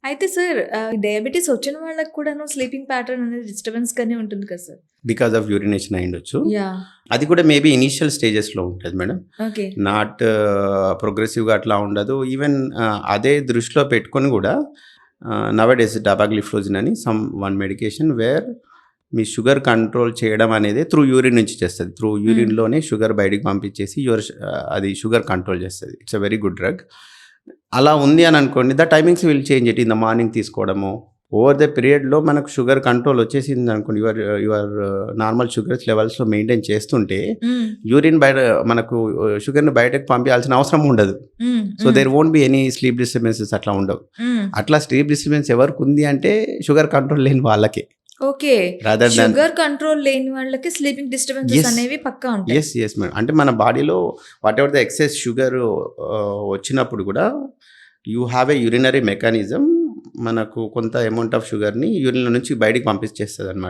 అయితే sir diabetes వచ్చిన వాళ్ళకి కూడాను స్లీపింగ్ ప్యాటర్న్ అనేది డిస్టర్బెన్స్ గానే ఉంటుంది కదా సార్? బికాస్ ఆఫ్ యూరినేషన్ అయ్యుండొచ్చు. యాహ్! అది కూడా మేబీ ఇనీషియల్ స్టేజెస్‌లో ఉంటది మేడం. ఓకే. నాట్ ప్రోగ్రెసివ్‌గా అట్లా ఉండదు. ఈవెన్ అదే దృష్టిలో పెట్టుకొని గూడా నౌఎడేస్ డపాగ్లిఫ్లోజిన్ అని వన్ మెడికేషన్ వేర్ మీ షుగర్ కంట్రోల్ చేయడం అనేది త్రూ యూరిన్ నుంచి చేస్తది. త్రూ యూరిన్‌లోనే షుగర్ బయటికి పంపించేసి అది షుగర్ కంట్రోల్ చేస్తది. It's a very good drug. అలా ఉంది అని అనుకోండి, the timings will change it. In the morning తీసుకోవడము, ఓవర్ ద పీరియడ్‌లో మనకు షుగర్ కంట్రోల్ వచ్చేసింది అనుకోండి, యువర్ నార్మల్ షుగర్స్ లెవెల్స్‌లో మెయింటైన్ చేస్తుంటే యూరిన్ మనకు షుగర్‌ని బయటకు పంపించాల్సిన అవసరం ఉండదు. So there won't be any sleep disturbances అట్లా ఉండవు. అట్లా స్లీప్ డిస్టర్బెన్స్ ఎవరికి ఉంది అంటే షుగర్ కంట్రోల్ లేని వాళ్ళకే. Okay. Rather than sugar control లేని వాళ్ళకి స్లీపింగ్ డిస్టర్బెన్సెస్ అనేవి పక్కా ఉంటాయి. Yes madam. అంటే మన బాడీలో whatever the excess sugar వచ్చినప్పుడు కూడా you have a urinary mechanism. మనకు కొంత అమౌంట్ ఆఫ్ షుగర్ని యూరిన్‌లో నుంచి బయటికి పంపించేస్తది అనమాట.